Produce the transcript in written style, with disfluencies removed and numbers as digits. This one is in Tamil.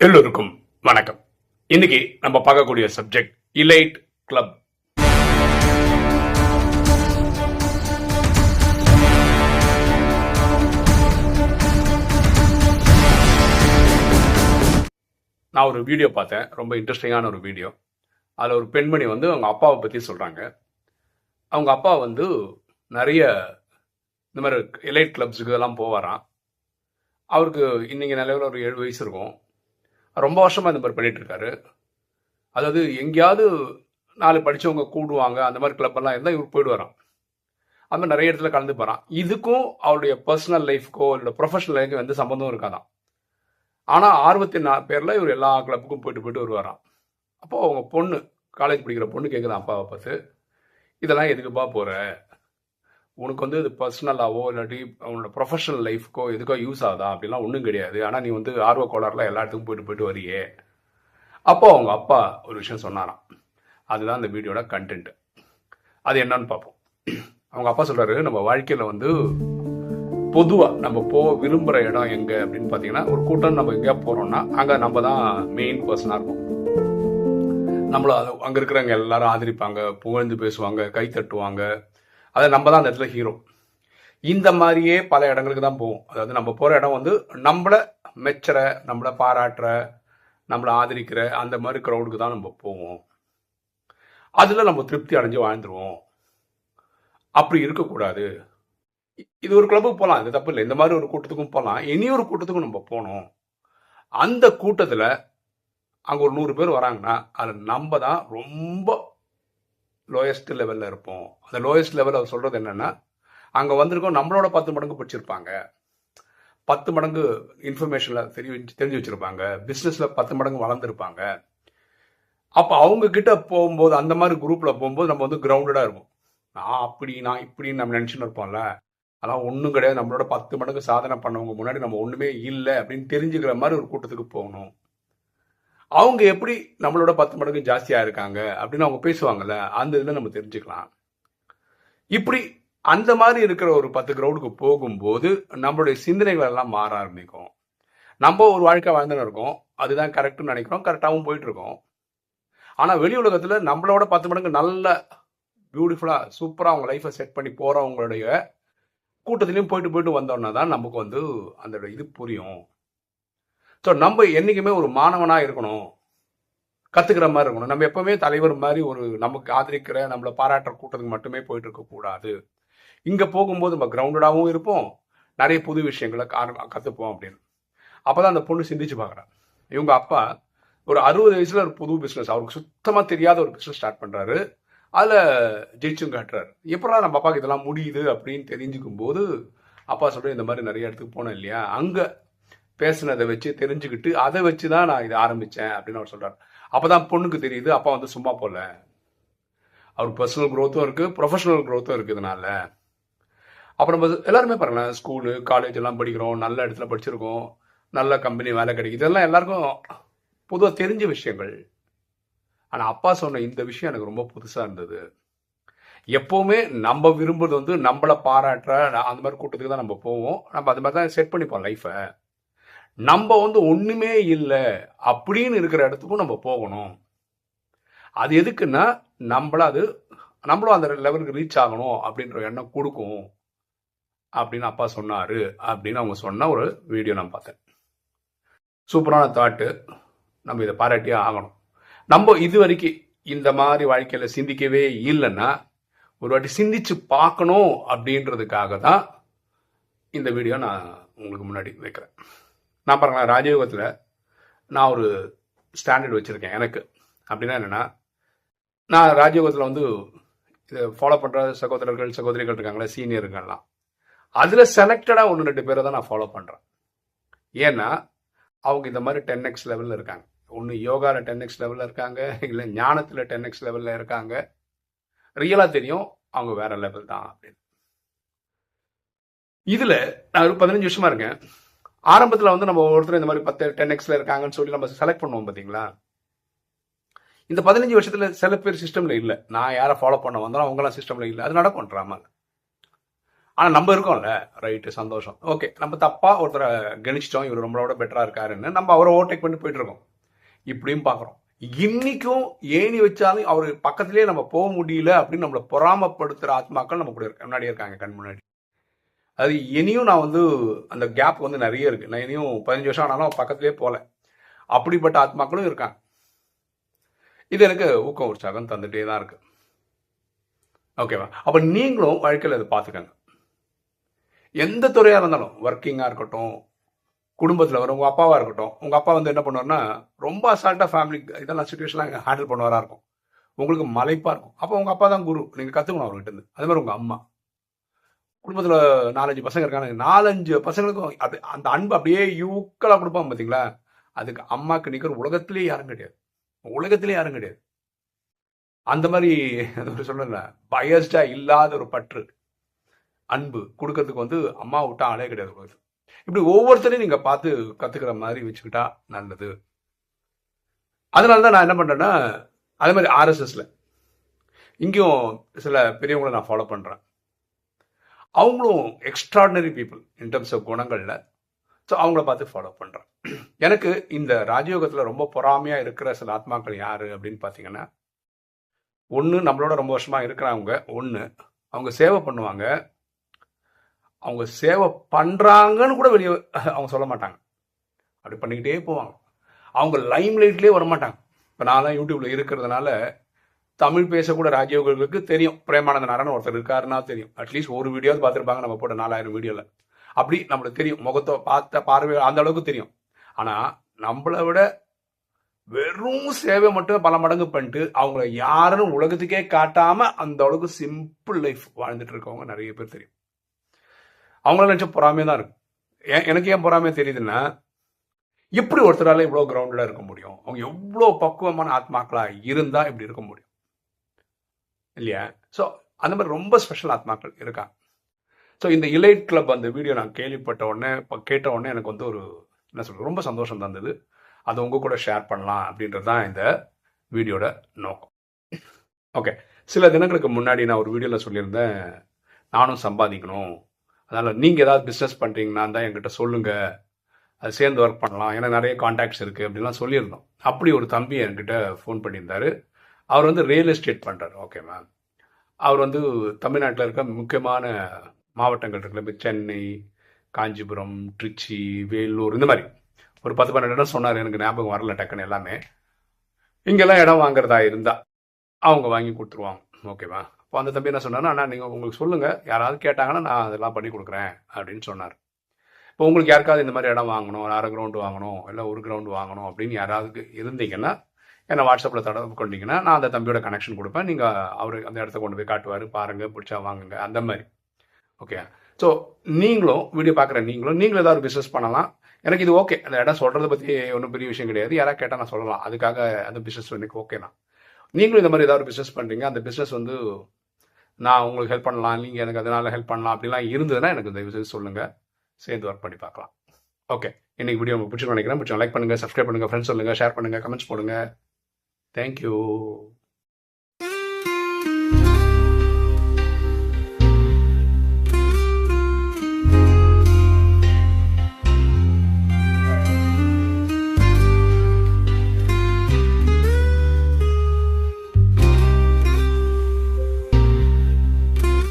எல்லோருக்கும் வணக்கம். இன்னைக்கு நம்ம பார்க்கக்கூடிய சப்ஜெக்ட் இலைட் கிளப். நான் ஒரு வீடியோ பார்த்தேன், ரொம்ப இன்ட்ரெஸ்டிங்கான ஒரு வீடியோ. அதில் ஒரு பெண்மணி அவங்க அப்பாவை பற்றி சொல்கிறாங்க. அவங்க அப்பா நிறைய இந்த மாதிரி எலைட் கிளப்ஸுக்கு எல்லாம் போவாராம். அவருக்கு இன்னைக்கு நிலவில் ஒரு 7 வயசு இருக்கும். ரொம்ப வருஷமாக இந்த மாதிரி பண்ணிட்டு இருக்காரு. அதாவது எங்கேயாவது 4 படித்தவங்க கூடுவாங்க, அந்த மாதிரி கிளப்பெல்லாம் இருந்தால் இவர் போயிடுவாராம். அது மாதிரி நிறைய இடத்துல கலந்து போகிறான். இதுக்கும் அவருடைய பர்சனல் லைஃப்க்கோ இல்லை ப்ரொஃபஷனல் லைஃப்க்கு எந்த சம்பந்தம் இருக்காதான். ஆனால் ஆர்வத்தின் பேரில் இவர் எல்லா கிளப்புக்கும் போயிட்டு வருவாராம். அப்போது அவங்க பொண்ணு, காலேஜ் படிக்கிற பொண்ணு கேட்குதான் அப்பாவை பார்த்து, இதெல்லாம் எதுக்குப்பா போகிற? உனக்கு இது பர்சனலாவோ இல்லாட்டி அவனோட ப்ரொஃபஷனல் லைஃப்க்கோ எதுக்கோ யூஸ் ஆகுதா? அப்படிலாம் ஒன்றும் கிடையாது. ஆனால் நீ ஆர்வ கோளாறுல எல்லா இடத்துக்கும் போயிட்டு வரியே. அப்போ அவங்க அப்பா ஒரு விஷயம் சொன்னாராம். அதுதான் இந்த வீடியோட கண்டென்ட். அது என்னன்னு பார்ப்போம். அவங்க அப்பா சொல்றாரு, நம்ம வாழ்க்கையில் பொதுவாக நம்ம விரும்புகிற இடம் எங்கே அப்படின்னு பார்த்தீங்கன்னா, ஒரு கூட்டம் நம்ம எங்கேயா போகிறோம்னா அங்கே நம்ம தான் மெயின் பர்சனாக இருக்கும். நம்மள அங்கே இருக்கிறவங்க எல்லாரும் ஆதரிப்பாங்க, புகழ்ந்து பேசுவாங்க, கை தட்டுவாங்க. அதை நம்ம தான் அந்த இடத்துல ஹீரோ. இந்த மாதிரியே பல இடங்களுக்கு தான் போவோம். அதாவது நம்ம போகிற இடம் நம்மளை மெச்சுற, நம்மளை பாராட்டுற, நம்மளை ஆதரிக்கிற அந்த மாதிரி க்ரௌடுக்கு தான் நம்ம போவோம். அதில் நம்ம திருப்தி அடைஞ்சு வாழ்ந்துருவோம். அப்படி இருக்கக்கூடாது. இது ஒரு கிளப்புக்கு போகலாம், இது தப்பு இல்லை. இந்த மாதிரி ஒரு கூட்டத்துக்கும் போகலாம். இனி ஒரு கூட்டத்துக்கும் நம்ம போகணும். அந்த கூட்டத்தில் அங்கே ஒரு 100 பேர் வராங்கன்னா அதில் நம்ம தான் ரொம்ப லோயஸ்ட் லெவலில் இருப்போம். அந்த லோயஸ்ட் லெவலில் அவர் சொல்கிறது என்னென்னா, அங்கே வந்திருக்கோம் நம்மளோட 10 மடங்கு படிச்சிருப்பாங்க, 10 மடங்கு இன்ஃபர்மேஷனில் தெரிஞ்சு வச்சுருப்பாங்க, பிஸ்னஸில் 10 மடங்கு வளர்ந்துருப்பாங்க. அப்போ அவங்க கிட்ட போகும்போது, அந்த மாதிரி குரூப்பில் போகும்போது நம்ம கிரவுண்டடாக இருக்கும். நான் அப்படி, நான் இப்படின்னு நம்ம நினச்சின்னு இருப்போம்ல. அதெல்லாம் ஒன்றும் கிடையாது. நம்மளோட 10 மடங்கு சாதனை பண்ணவங்க முன்னாடி நம்ம ஒன்றுமே இல்லை அப்படின்னு தெரிஞ்சுக்கிற மாதிரி ஒரு கூட்டத்துக்கு போகணும். அவங்க எப்படி நம்மளோட 10 மடங்கு ஜாஸ்தியாக இருக்காங்க அப்படின்னு அவங்க பேசுவாங்கல்ல, அந்த இதில் நம்ம தெரிஞ்சுக்கலாம். இப்படி அந்த மாதிரி இருக்கிற ஒரு 10 கிரவுண்டுக்கு போகும்போது நம்மளுடைய சிந்தனைகள் எல்லாம் மாற ஆரம்பிக்கும். நம்ம ஒரு வாழ்க்கை வாழ்ந்துன்னு இருக்கோம், அதுதான் கரெக்டுன்னு நினைக்கிறோம், கரெக்டாகவும் போயிட்டு இருக்கோம். ஆனால் வெளி உலகத்தில் நம்மளோட 10 மடங்கு நல்ல பியூட்டிஃபுல்லாக சூப்பராக அவங்க லைஃப்பை செட் பண்ணி போகிறவங்களுடைய கூட்டத்திலையும் போயிட்டு வந்தோன்னா தான் நமக்கு அந்த இது புரியும். ஸோ நம்ம என்றைக்குமே ஒரு மாணவனாக இருக்கணும், கற்றுக்கிற மாதிரி இருக்கணும். நம்ம எப்போவுமே தலைவர் மாதிரி ஒரு நமக்கு ஆதரிக்கிற, நம்மளை பாராட்டுற கூட்டத்துக்கு மட்டுமே போயிட்டு இருக்கக்கூடாது. இங்கே போகும்போது நம்ம கிரவுண்டடாகவும் இருப்போம், நிறைய புது விஷயங்களை கற்றுப்போம் அப்படின்னு. அப்போ தான் அந்த பொண்ணு சிந்திச்சு பார்க்குறேன். இவங்க அப்பா ஒரு 60 வயசில் ஒரு புது பிஸ்னஸ், அவருக்கு சுத்தமாக தெரியாத ஒரு பிஸ்னஸ் ஸ்டார்ட் பண்ணுறாரு. அதில் ஜெயிச்சும் காட்டுறாரு. எப்படா நம்ம அப்பாவுக்கு இதெல்லாம் முடியுது அப்படின்னு தெரிஞ்சுக்கும் போது அப்பா சொல்கிறேன், இந்த மாதிரி நிறைய இடத்துக்கு போனேன் இல்லையா, அங்கே பேசுனதை வச்சு தெரிஞ்சுக்கிட்டு அதை வச்சு தான் நான் இதை ஆரம்பித்தேன் அப்படின்னு அவர் சொல்கிறார். அப்போ தான் பொண்ணுக்கு தெரியுது, அப்பா சும்மா போகல, அவருக்கு பர்சனல் க்ரோத்தும் இருக்குது, ப்ரொஃபஷனல் க்ரோத்தும் இருக்குது. இதனால அப்புறம் நம்ம எல்லாருமே பாருங்களேன், ஸ்கூலு காலேஜ் எல்லாம் படிக்கிறோம், நல்ல இடத்துல படிச்சிருக்கோம், நல்ல கம்பெனி வேலை கிடைக்குது, இதெல்லாம் எல்லாருக்கும் பொதுவாக தெரிஞ்ச விஷயங்கள். ஆனால் அப்பா சொன்ன இந்த விஷயம் எனக்கு ரொம்ப புதுசாக இருந்தது. எப்போவுமே நம்ம விரும்புறது நம்மளை பாராட்டுற அந்த மாதிரி கூட்டத்துக்கு தான் நம்ம போவோம். நம்ம அது மாதிரி தான் செட் பண்ணிப்போம் லைஃப்பை. நம்ம ஒன்றுமே இல்லை அப்படின்னு இருக்கிற இடத்துக்கும் நம்ம போகணும். அது எதுக்குன்னா நம்மளும் அந்த லெவலுக்கு ரீச் ஆகணும் அப்படின்ற எண்ணம் கொடுக்கும் அப்படின்னு அப்பா சொன்னார் அப்படின்னு அவங்க சொன்ன ஒரு வீடியோ நான் பார்த்தேன். சூப்பரான தாட்டு. நம்ம இதை பாராட்டியே ஆகணும். நம்ம இது வரைக்கும் இந்த மாதிரி வாழ்க்கையில் சிந்திக்கவே இல்லைன்னா ஒரு வாட்டி சிந்திச்சு பார்க்கணும் அப்படின்றதுக்காக தான் இந்த வீடியோ நான் உங்களுக்கு முன்னாடி வைக்கிறேன். நான் பாருங்களேன், ராஜயோகத்தில் நான் ஒரு ஸ்டாண்டர்ட் வச்சுருக்கேன் எனக்கு. அப்படின்னா என்னென்னா, நான் ராஜயோகத்தில் இதை ஃபாலோ பண்ணுற சகோதரர்கள் சகோதரிகள் இருக்காங்களே, சீனியர்கள்லாம், அதில் செலக்டடாக 1-2 பேரை தான் நான் ஃபாலோ பண்ணுறேன். ஏன்னா அவங்க இந்த மாதிரி 10x லெவலில் இருக்காங்க. ஒன்று யோகாவில் 10x லெவலில் இருக்காங்க, இல்லை ஞானத்தில் 10x லெவலில் இருக்காங்க. ரியலாக தெரியும் அவங்க வேற லெவல் தான் அப்படின்னு. இதில் நான் ஒரு 15 வருஷமாக இருக்கேன். ஆரம்பத்தில் நம்ம ஒருத்தர் இந்த மாதிரி 10xல இருக்காங்கன்னு சொல்லி நம்ம செலக்ட் பண்ணுவோம் பார்த்தீங்களா. இந்த 15 வருஷத்தில் சில பேர் சிஸ்டமில் இல்லை. நான் யாரை ஃபாலோ பண்ண வந்தாலும் அவங்களாம் சிஸ்டமில் இல்லை. அது நடக்கும் ட்ராமாவில். ஆனால் நம்ம இருக்கோம்ல, ரைட்டு, சந்தோஷம், ஓகே, நம்ம தப்பாக ஒருத்தரை கணிச்சிட்டோம், இவர் நம்மளோட பெட்டராக இருக்காருன்னு நம்ம அவரை ஓவர்டேக் பண்ணி போயிட்டு இருக்கோம். இப்படியும் பார்க்குறோம். இன்னைக்கும் ஏணி வச்சாலும் அவர் பக்கத்திலே நம்ம போக முடியல அப்படின்னு நம்மளை பொறாமப்படுத்துகிற ஆத்மாக்கள் நம்ம கூட முன்னாடியே இருக்காங்க, கண் முன்னாடி. அது இனியும் நான் வந்து அந்த கேப் வந்து நிறைய இருக்கு. நான் இனியும் 15 வருஷம் ஆனாலும் பக்கத்திலே போகல. அப்படிப்பட்ட ஆத்மாக்களும் இருக்காங்க. இது எனக்கு ஊக்கம் உற்சாகம் தந்துட்டே தான் இருக்கு. ஓகேவா? அப்போ நீங்களும் வாழ்க்கையில் அதை பார்த்துக்கங்க. எந்த துறையாக இருந்தாலும், ஒர்க்கிங்காக இருக்கட்டும், குடும்பத்தில் வர உங்கள் அப்பாவாக இருக்கட்டும், உங்கள் அப்பா வந்து என்ன பண்ணுவார்னா ரொம்ப அசால்ட்டாக ஃபேமிலி இதெல்லாம் சுச்சுவேஷன்லாம் ஹேண்டில் பண்ணுவாராக இருக்கும். உங்களுக்கு மலைப்பாக இருக்கும். அப்போ உங்கள் அப்பா தான் குரு, நீங்கள் கற்றுக்கணும் அவர்கிட்ட இருந்து. அதே மாதிரி உங்கள் அம்மா, குடும்பத்தில் 4-5 பசங்க இருக்காங்க, 4-5 பசங்களுக்கும் அது அந்த அன்பு அப்படியே யூக்கலாக கொடுப்பாங்க பார்த்தீங்களா? அதுக்கு அம்மாவுக்கு நிற்கிற உலகத்திலே யாரும் கிடையாது. உலகத்திலே யாரும் கிடையாது. அந்த மாதிரி சொல்லுங்க, பயஸ்டா இல்லாத ஒரு பற்று அன்பு கொடுக்கறதுக்கு வந்து அம்மா விட்டா ஆளே கிடையாது. இப்படி ஒவ்வொருத்தரையும் நீங்க பார்த்து கத்துக்கிற மாதிரி வச்சுக்கிட்டா நல்லது. அதனாலதான் நான் என்ன பண்றேன்னா, அதே மாதிரி ஆர்எஸ்எஸ்ல இங்கேயும் சில பெரியவங்களை நான் ஃபாலோ பண்றேன். அவங்களும் extraordinary people in terms of குணங்கள்ல. ஸோ அவங்கள பார்த்து ஃபாலோ பண்றேன். எனக்கு இந்த ராஜயோகத்துல ரொம்ப பொறாமையா இருக்கிற சில ஆத்மாக்கள் யாரு அப்படின்னு பாத்தீங்கன்னா, ஒன்று நம்மளோட ரொம்ப வருஷமா இருக்கிறவங்க, ஒன்று அவங்க சேவை பண்ணுவாங்க, அவங்க சேவை பண்றாங்கன்னு கூட வெளியே அவங்க சொல்ல மாட்டாங்க, அப்படி பண்ணிக்கிட்டே போவாங்க. அவங்க லைம் லைட்லேயே வரமாட்டாங்க. இப்போ நான் யூடியூப்ல இருக்கிறதுனால தமிழ் பேசக்கூட ராஜயோகர்களுக்கு தெரியும், பிரேமானந்த நாராயணன் ஒருத்தர் இருக்காருன்னா தெரியும். அட்லீஸ்ட் ஒரு வீடியோவது பார்த்துருப்பாங்க நம்ம போட்ட 4000 வீடியோவில். அப்படி நம்மளுக்கு தெரியும், முகத்தை பார்த்த பார்வை அந்த அளவுக்கு தெரியும். ஆனால் நம்மளை விட வெறும் சேவை மட்டும் பல மடங்கு பண்ணிட்டு அவங்கள யாருன்னு உலகத்துக்கே காட்டாம அந்த அளவுக்கு சிம்பிள் லைஃப் வாழ்ந்துட்டு இருக்கவங்க நிறைய பேர் தெரியும். அவங்கள நினைச்ச பொறாமையா தான் இருக்கும். எனக்கு ஏன் பொறாமையா தெரியுதுன்னா, எப்படி ஒருத்தரால இவ்வளவு கிரவுண்டடா இருக்க முடியும்? அவங்க எவ்வளவு பக்குவமான ஆத்மாக்களா இருந்தா இப்படி இருக்க முடியும் இல்லையா? ஸோ அந்த மாதிரி ரொம்ப ஸ்பெஷல் ஆத்மாக்கள் இருக்காங்க. ஸோ இந்த இலைட் கிளப் அந்த வீடியோ நான் கேள்விப்பட்ட உடனே கேட்ட உடனே எனக்கு வந்து ஒரு என்ன சொல்றது, ரொம்ப சந்தோஷம் தந்தது. அதை உங்க கூட ஷேர் பண்ணலாம் அப்படின்றது தான் இந்த வீடியோட நோக்கம். ஓகே, சில தினங்களுக்கு முன்னாடி நான் ஒரு வீடியோவில் சொல்லியிருந்தேன், நானும் சம்பாதிக்கணும், அதனால் நீங்கள் ஏதாவது பிஸ்னஸ் பண்ணுறீங்கன்னா தான் என்கிட்ட சொல்லுங்கள், அது சேர்ந்து ஒர்க் பண்ணலாம், ஏன்னா நிறைய கான்டாக்ட்ஸ் இருக்குது அப்படின்லாம் சொல்லியிருந்தோம். அப்படி ஒரு தம்பி என்கிட்ட ஃபோன் பண்ணியிருந்தார். அவர் வந்து ரியல் எஸ்டேட் பண்ணுறாரு. ஓகே மேம், அவர் வந்து தமிழ்நாட்டில் இருக்க முக்கியமான மாவட்டங்கள் இருக்குல்ல, சென்னை, காஞ்சிபுரம், திருச்சி, வேலூர், இந்த மாதிரி ஒரு 10-12 இடம் சொன்னார். எனக்கு ஞாபகம் வரல டக்குன்னு எல்லாமே. இங்கெல்லாம் இடம் வாங்குறதா இருந்தா அவங்க வாங்கி கொடுத்துருவாங்க. ஓகேவா? இப்போ அந்த தம்பி என்ன சொன்னார்னா, அண்ணா நீங்கள் உங்களுக்கு சொல்லுங்கள், யாராவது கேட்டாங்கன்னா நான் அதெல்லாம் பண்ணி கொடுக்குறேன் அப்படின்னு சொன்னார். இப்போ உங்களுக்கு யாருக்காவது இந்த மாதிரி இடம் வாங்கணும், 1/2 கிரவுண்டு வாங்கணும், இல்லை 1 கிரவுண்டு வாங்கணும் அப்படின்னு யாராவது இருந்தீங்கன்னா என்னை வாட்ஸ்அப்பில் தொடர்பு கொண்டீங்கன்னா நான் அந்த தம்பியோட கனெக்ஷன் கொடுப்பேன். நீங்கள் அவர் அந்த இடத்த கொண்டு போய் காட்டுவார், பாருங்கள், பிடிச்சா வாங்குங்க, அந்த மாதிரி. ஓகே, ஸோ நீங்களும் வீடியோ பார்க்குற நீங்களும் ஏதாவது பிஸ்னஸ் பண்ணலாம். எனக்கு இது ஓகே, அந்த இடம் சொல்கிறத பற்றி ஒன்றும் பெரிய விஷயம் கிடையாது. யாராவது கேட்டால் நான் சொல்லலாம், அதுக்காக அந்த பிஸ்னஸ் எனக்கு ஓகே தான். நீங்களும் இந்த மாதிரி ஏதாவது பிஸ்னஸ் பண்ணுறீங்க, அந்த பிஸ்னஸ் வந்து நான் உங்களுக்கு ஹெல்ப் பண்ணலாம், நீங்கள் எனக்கு அதனால ஹெல்ப் பண்ணலாம் அப்படிலாம் இருந்ததுன்னா எனக்கு இந்த விஷயம் சொல்லுங்கள், சேர்ந்து ஒர்க் பண்ணி பார்க்கலாம். ஓகே, இன்னைக்கு வீடியோ உங்களுக்கு பிடிச்சிருக்கோம் நினைக்கிறேன். பிடிச்சா லைக் பண்ணுங்கள், சப்ஸ்கிரைப் பண்ணுங்கள், ஃப்ரெண்ட்ஸ் சொல்லுங்கள், ஷேர் பண்ணுங்கள், கமெண்ட்ஸ் போடுங்க. தேங்க்யூ.